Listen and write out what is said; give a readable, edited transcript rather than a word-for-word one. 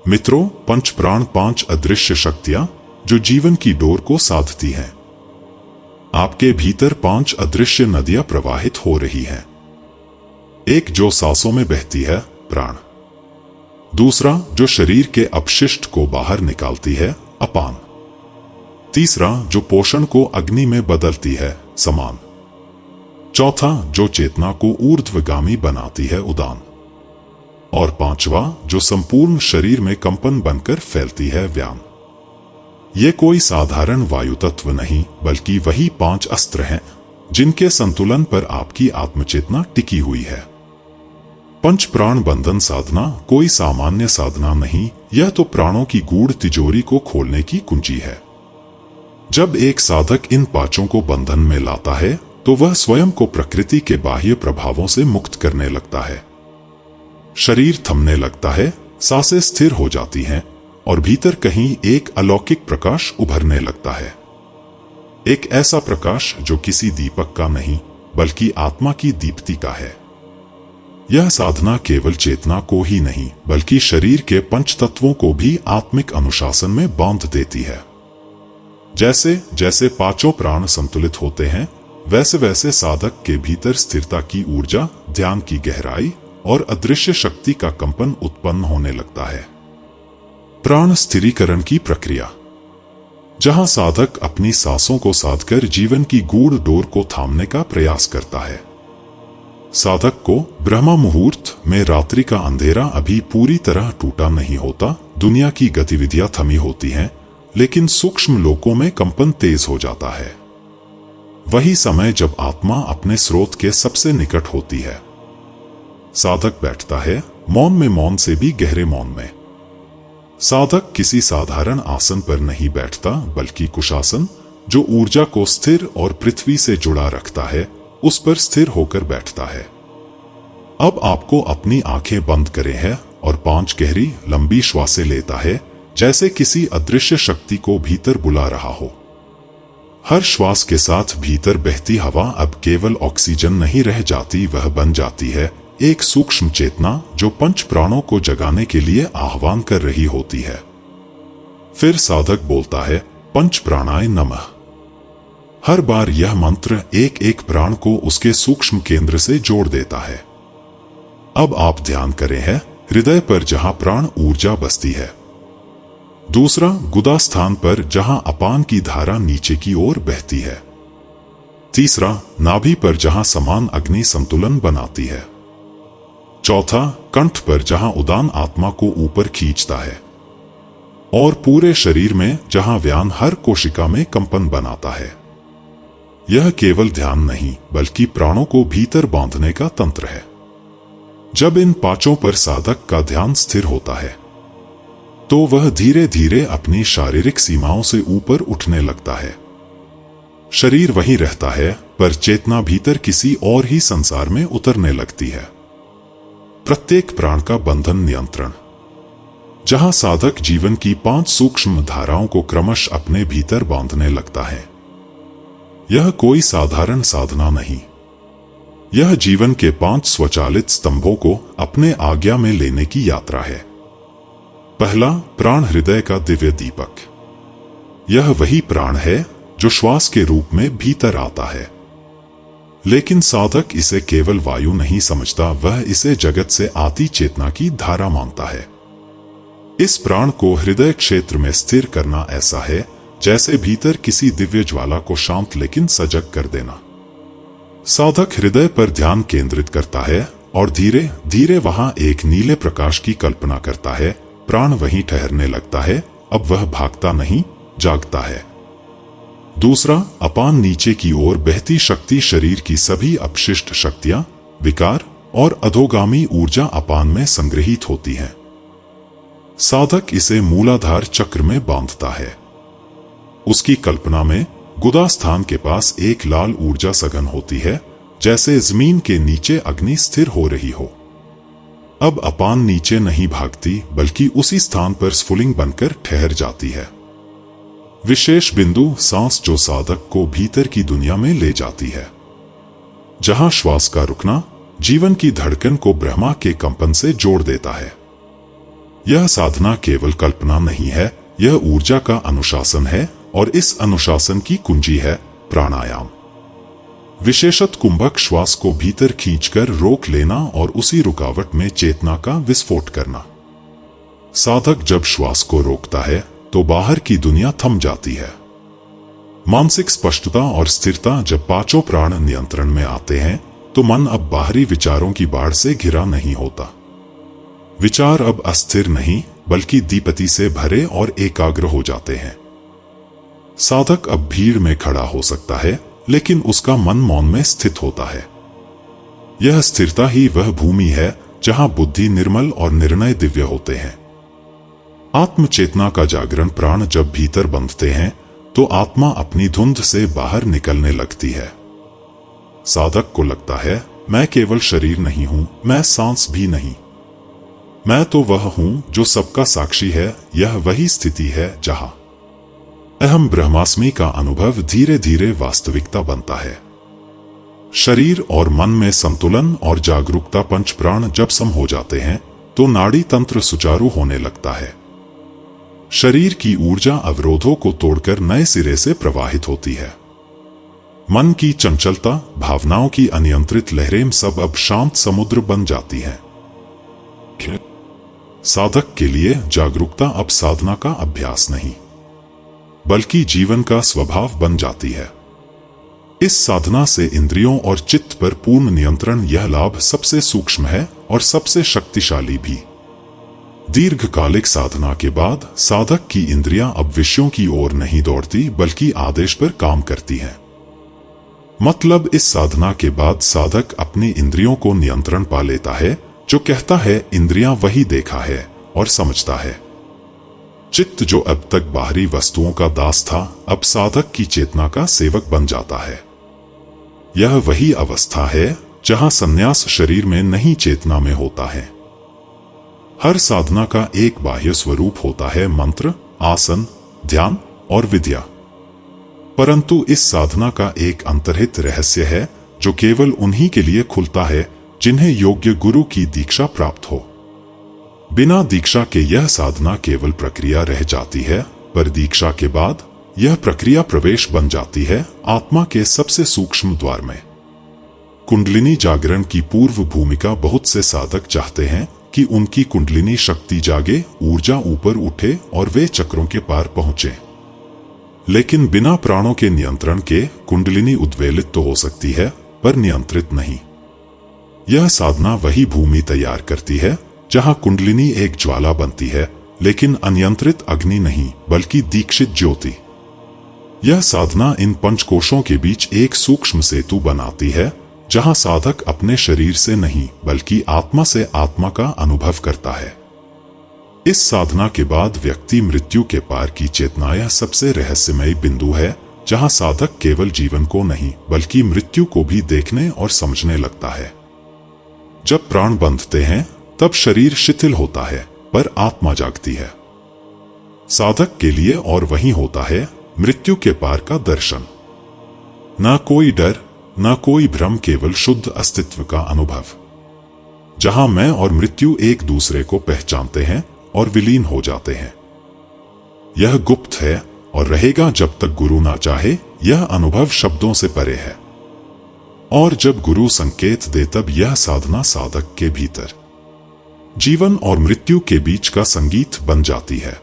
मित्रों, पंच प्राण 5 अदृश्य शक्तियां जो जीवन की डोर को साधती हैं। आपके भीतर 5 अदृश्य नदियां प्रवाहित हो रही हैं। एक जो सांसों में बहती है, प्राण। दूसरा जो शरीर के अपशिष्ट को बाहर निकालती है, अपान। तीसरा जो पोषण को अग्नि में बदलती है, समान। चौथा जो चेतना को ऊर्ध्वगामी बनाती है, उदान। और पांचवा जो संपूर्ण शरीर में कंपन बनकर फैलती है, व्यान। ये कोई साधारण वायु तत्व नहीं, बल्कि वही 5 अस्त्र हैं जिनके संतुलन पर आपकी आत्मचेतना टिकी हुई है। पंच प्राण बंधन साधना कोई सामान्य साधना नहीं, यह तो प्राणों की गूढ़ तिजोरी को खोलने की कुंजी है। जब एक साधक इन पांचों को बंधन में लाता है तो वह स्वयं को प्रकृति के बाह्य प्रभावों से मुक्त करने लगता है। शरीर थमने लगता है, सांसें स्थिर हो जाती हैं और भीतर कहीं एक अलौकिक प्रकाश उभरने लगता है। एक ऐसा प्रकाश जो किसी दीपक का नहीं, बल्कि आत्मा की दीप्ति का है। यह साधना केवल चेतना को ही नहीं, बल्कि शरीर के पंच तत्वों को भी आत्मिक अनुशासन में बांध देती है। जैसे जैसे पांचों प्राण संतुलित होते हैं, वैसे वैसे साधक के भीतर स्थिरता की ऊर्जा, ध्यान की गहराई और अदृश्य शक्ति का कंपन उत्पन्न होने लगता है। प्राण स्थिरीकरण की प्रक्रिया, जहां साधक अपनी सांसों को साधकर जीवन की गूढ़ डोर को थामने का प्रयास करता है। साधक को ब्रह्म मुहूर्त में रात्रि का अंधेरा अभी पूरी तरह टूटा नहीं होता, दुनिया की गतिविधियां थमी होती हैं, लेकिन सूक्ष्म लोकों में कंपन तेज हो जाता है। वही समय जब आत्मा अपने स्रोत के सबसे निकट होती है। साधक बैठता है, मौन में, मौन से भी गहरे मौन में। साधक किसी साधारण आसन पर नहीं बैठता, बल्कि कुशासन, जो ऊर्जा को स्थिर और पृथ्वी से जुड़ा रखता है, उस पर स्थिर होकर बैठता है। अब आपको अपनी आंखें बंद करें है और 5 गहरी लंबी श्वासें लेता है, जैसे किसी अदृश्य शक्ति को भीतर बुला रहा हो। हर श्वास के साथ भीतर बहती हवा अब केवल ऑक्सीजन नहीं रह जाती, वह बन जाती है एक सूक्ष्म चेतना जो पंच प्राणों को जगाने के लिए आह्वान कर रही होती है। फिर साधक बोलता है, पंच प्राणाय नमः। हर बार यह मंत्र एक एक प्राण को उसके सूक्ष्म केंद्र से जोड़ देता है। अब आप ध्यान करें है हृदय पर, जहां प्राण ऊर्जा बसती है। दूसरा गुदा स्थान पर, जहां अपान की धारा नीचे की ओर बहती है। तीसरा नाभि पर, जहां समान अग्नि संतुलन बनाती है। चौथा कंठ पर, जहां उदान आत्मा को ऊपर खींचता है। और पूरे शरीर में, जहां व्यान हर कोशिका में कंपन बनाता है। यह केवल ध्यान नहीं, बल्कि प्राणों को भीतर बांधने का तंत्र है। जब इन पांचों पर साधक का ध्यान स्थिर होता है तो वह धीरे धीरे अपनी शारीरिक सीमाओं से ऊपर उठने लगता है। शरीर वहीं रहता है, पर चेतना भीतर किसी और ही संसार में उतरने लगती है। प्रत्येक प्राण का बंधन नियंत्रण, जहां साधक जीवन की 5 सूक्ष्म धाराओं को क्रमश अपने भीतर बांधने लगता है। यह कोई साधारण साधना नहीं, यह जीवन के 5 स्वचालित स्तंभों को अपने आज्ञा में लेने की यात्रा है। पहला, प्राण हृदय का दिव्य दीपक। यह वही प्राण है जो श्वास के रूप में भीतर आता है, लेकिन साधक इसे केवल वायु नहीं समझता, वह इसे जगत से आती चेतना की धारा मानता है। इस प्राण को हृदय क्षेत्र में स्थिर करना ऐसा है जैसे भीतर किसी दिव्य ज्वाला को शांत लेकिन सजग कर देना। साधक हृदय पर ध्यान केंद्रित करता है और धीरे धीरे वहां एक नीले प्रकाश की कल्पना करता है। प्राण वहीं ठहरने लगता है, अब वह भागता नहीं, जागता है। दूसरा, अपान नीचे की ओर बहती शक्ति, शरीर की सभी अपशिष्ट शक्तियां, विकार और अधोगामी ऊर्जा अपान में संग्रहित होती हैं। साधक इसे मूलाधार चक्र में बांधता है। उसकी कल्पना में गुदा स्थान के पास एक लाल ऊर्जा सघन होती है, जैसे जमीन के नीचे अग्नि स्थिर हो रही हो। अब अपान नीचे नहीं भागती, बल्कि उसी स्थान पर स्फुलिंग बनकर ठहर जाती है। विशेष बिंदु सांस, जो साधक को भीतर की दुनिया में ले जाती है, जहां श्वास का रुकना जीवन की धड़कन को ब्रह्मा के कंपन से जोड़ देता है। यह साधना केवल कल्पना नहीं है, यह ऊर्जा का अनुशासन है और इस अनुशासन की कुंजी है प्राणायाम। विशेषत कुंभक श्वास को भीतर खींचकर रोक लेना और उसी रुकावट में चेतना का विस्फोट करना। साधक जब श्वास को रोकता है तो बाहर की दुनिया थम जाती है। मानसिक स्पष्टता और स्थिरता जब पांचों प्राण नियंत्रण में आते हैं तो मन अब बाहरी विचारों की बाढ़ से घिरा नहीं होता। विचार अब अस्थिर नहीं बल्कि दीप्ति से भरे और एकाग्र हो जाते हैं। साधक अब भीड़ में खड़ा हो सकता है लेकिन उसका मन मौन में स्थित होता है। यह स्थिरता ही वह भूमि है जहां बुद्धि निर्मल और निर्णय दिव्य होते हैं। आत्म चेतना का जागरण प्राण जब भीतर बंधते हैं तो आत्मा अपनी धुंध से बाहर निकलने लगती है। साधक को लगता है मैं केवल शरीर नहीं हूं, मैं सांस भी नहीं, मैं तो वह हूं जो सबका साक्षी है। यह वही स्थिति है जहां अहम ब्रह्मास्मि का अनुभव धीरे धीरे वास्तविकता बनता है। शरीर और मन में संतुलन और जागरूकता पंच प्राण जब सम हो जाते हैं तो नाड़ी तंत्र सुचारू होने लगता है। शरीर की ऊर्जा अवरोधों को तोड़कर नए सिरे से प्रवाहित होती है। मन की चंचलता, भावनाओं की अनियंत्रित लहरें सब अब शांत समुद्र बन जाती हैं। साधक के लिए जागरूकता अब साधना का अभ्यास नहीं बल्कि जीवन का स्वभाव बन जाती है। इस साधना से इंद्रियों और चित्त पर पूर्ण नियंत्रण, यह लाभ सबसे सूक्ष्म है और सबसे शक्तिशाली भी। दीर्घकालिक साधना के बाद साधक की इंद्रियां अब विषयों की ओर नहीं दौड़ती बल्कि आदेश पर काम करती हैं। मतलब इस साधना के बाद साधक अपनी इंद्रियों को नियंत्रण पा लेता है। जो कहता है इंद्रियां वही देखा है और समझता है। चित्त जो अब तक बाहरी वस्तुओं का दास था अब साधक की चेतना का सेवक बन जाता है। यह वही अवस्था है जहां संन्यास शरीर में नहीं चेतना में होता है। हर साधना का एक बाह्य स्वरूप होता है, मंत्र, आसन, ध्यान और विद्या। परंतु इस साधना का एक अंतर्हित रहस्य है जो केवल उन्हीं के लिए खुलता है जिन्हें योग्य गुरु की दीक्षा प्राप्त हो। बिना दीक्षा के यह साधना केवल प्रक्रिया रह जाती है, पर दीक्षा के बाद यह प्रक्रिया प्रवेश बन जाती है आत्मा के सबसे सूक्ष्म द्वार में। कुंडलिनी जागरण की पूर्व भूमिका बहुत से साधक चाहते हैं कि उनकी कुंडलिनी शक्ति जागे, ऊर्जा ऊपर उठे और वे चक्रों के पार पहुंचे। लेकिन बिना प्राणों के नियंत्रण के कुंडलिनी उद्वेलित तो हो सकती है पर नियंत्रित नहीं। यह साधना वही भूमि तैयार करती है जहां कुंडलिनी एक ज्वाला बनती है लेकिन अनियंत्रित अग्नि नहीं बल्कि दीक्षित ज्योति। यह साधना इन पंचकोशों के बीच एक सूक्ष्म सेतु बनाती है जहां साधक अपने शरीर से नहीं बल्कि आत्मा से आत्मा का अनुभव करता है। इस साधना के बाद व्यक्ति मृत्यु के पार की चेतना, यह सबसे रहस्यमयी बिंदु है जहां साधक केवल जीवन को नहीं बल्कि मृत्यु को भी देखने और समझने लगता है। जब प्राण बंधते हैं तब शरीर शिथिल होता है पर आत्मा जागती है। साधक के लिए और वही होता है मृत्यु के पार का दर्शन। ना कोई डर, ना कोई भ्रम, केवल शुद्ध अस्तित्व का अनुभव, जहां मैं और मृत्यु एक दूसरे को पहचानते हैं और विलीन हो जाते हैं। यह गुप्त है और रहेगा जब तक गुरु ना चाहे। यह अनुभव शब्दों से परे है और जब गुरु संकेत दे तब यह साधना साधक के भीतर जीवन और मृत्यु के बीच का संगीत बन जाती है।